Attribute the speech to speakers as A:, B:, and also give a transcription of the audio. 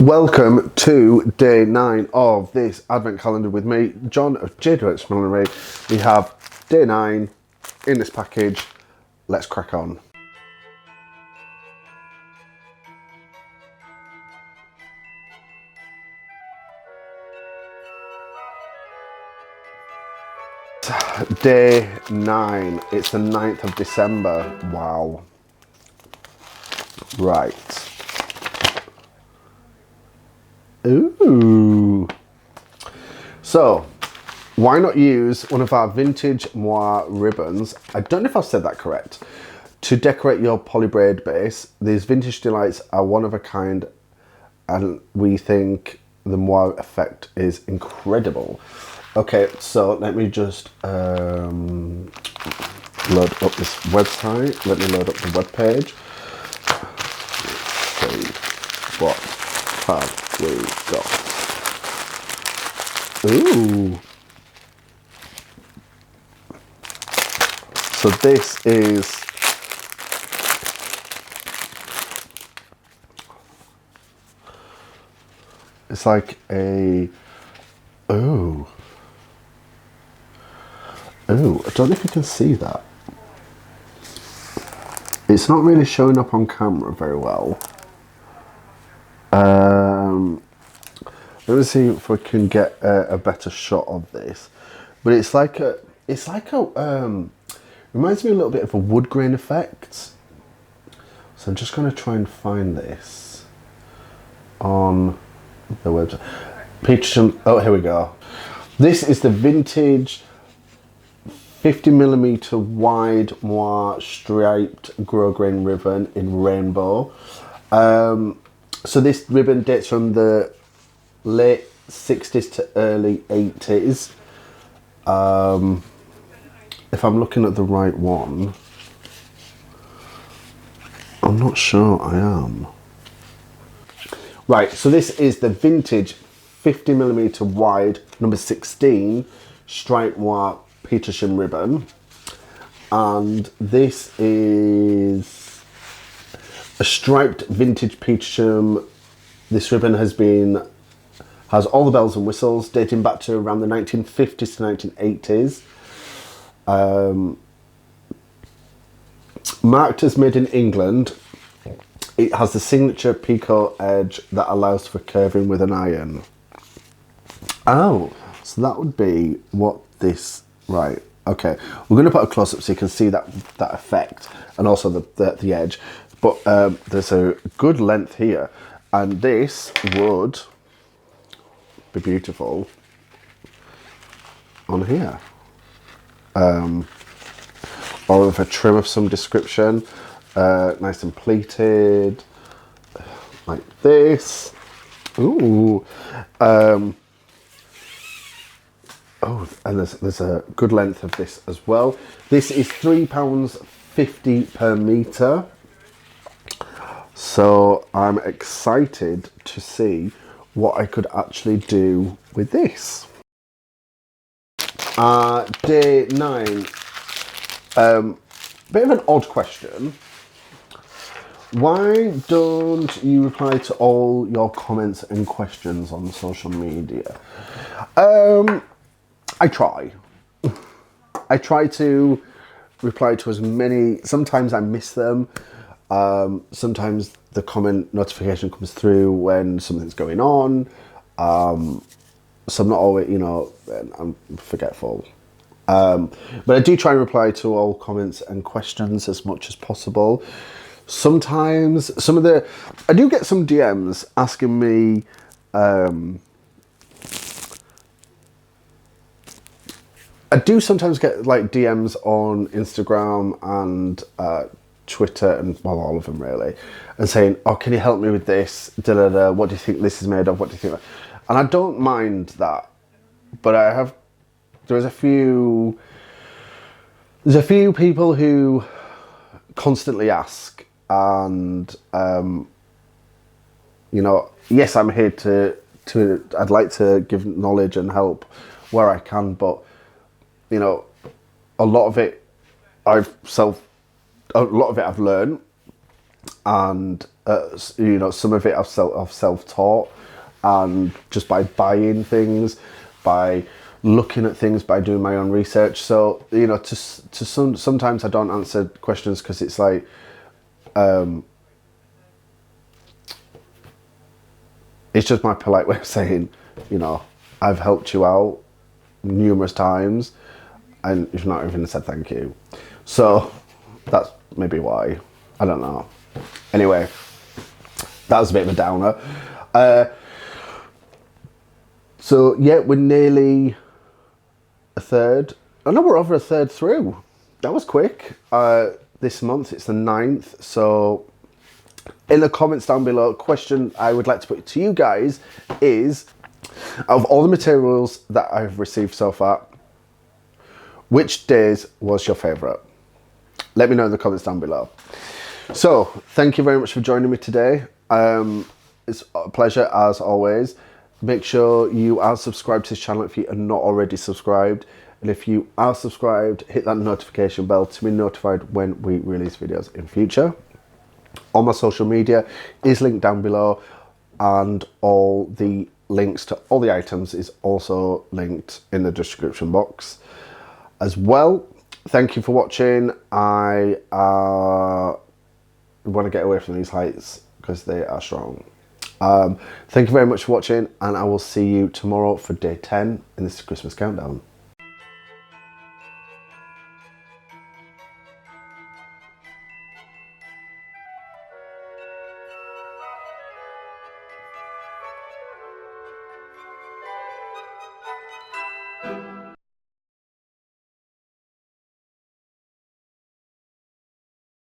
A: Welcome to day 9 of this advent calendar with me, John of Petershams Millinery. We have day 9 in this package. Let's crack on. Day 9. It's the 9th of December. Wow. Right. Ooh. So, why not use one of our vintage moire ribbons? I don't know if I've said that correct. To decorate your polybraid base. These vintage delights are one of a kind, and we think the moire effect is incredible. Okay, so let me just load up this website. Let me load up the web page. Let's see what have we got. Ooh. So this is it's like a ooh. Ooh, I don't know if you can see that. It's not really showing up on camera very well. Let me see if I can get a better shot of this. But it's like a reminds me a little bit of a wood grain effect. So I'm just going to try and find this on the website. Petershams, oh, here we go. This is the vintage 50mm wide moire striped grosgrain ribbon in rainbow. So this ribbon dates from the late 60s to early 80s. If I'm looking at the right one, I'm not sure I am. Right, so this is the vintage 50mm wide number 16 striped moire Petersham ribbon, and this is a striped vintage Petersham. This ribbon has all the bells and whistles, dating back to around the 1950s to 1980s. Marked as made in England, it has the signature picot edge that allows for curving with an iron. Oh, so that would be what this. Right, okay. We're going to put a close-up so you can see that effect and also the edge. But there's a good length here, and this would be beautiful on here. Or with a trim of some description, nice and pleated, like this. Ooh. Oh, and there's a good length of this as well. This is £3.50 per metre. So I'm excited to see what I could actually do with this. Day 9. Bit of an odd question. Why don't you reply to all your comments and questions on social media? I try. I try to reply to as many. Sometimes I miss them. Sometimes the comment notification comes through when something's going on. So I'm not always, I'm forgetful. But I do try and reply to all comments and questions as much as possible. Sometimes I do get some DMs asking me, I do sometimes get like DMs on Instagram and Twitter, and well, all of them really, and saying, "Oh, can you help me with this? What do you think this is made of? What do you think?" And I don't mind that, but there's a few people who constantly ask, and yes, I'm here to I'd like to give knowledge and help where I can, but a lot of it I've learned, and you know, some of it I've self-taught, and just by buying things, by looking at things, by doing my own research. So you know, sometimes I don't answer questions because it's like it's just my polite way of saying, you know, I've helped you out numerous times and you've not even said thank you. So that's maybe why. I don't know. Anyway, that was a bit of a downer. So yeah, we're nearly a third. I know we're over a third through. That was quick. This month it's the 9th. So in the comments down below, a question I would like to put to you guys is, out of all the materials that I've received so far, which days was your favourite? Let me know in the comments down below. So, thank you very much for joining me today. It's a pleasure as always. Make sure you are subscribed to this channel if you are not already subscribed. And if you are subscribed, hit that notification bell to be notified when we release videos in future. All my social media is linked down below, and all the links to all the items is also linked in the description box as well. Thank you for watching. I want to get away from these heights because they are strong. Thank you very much for watching, and I will see you tomorrow for day 10 in this Christmas countdown.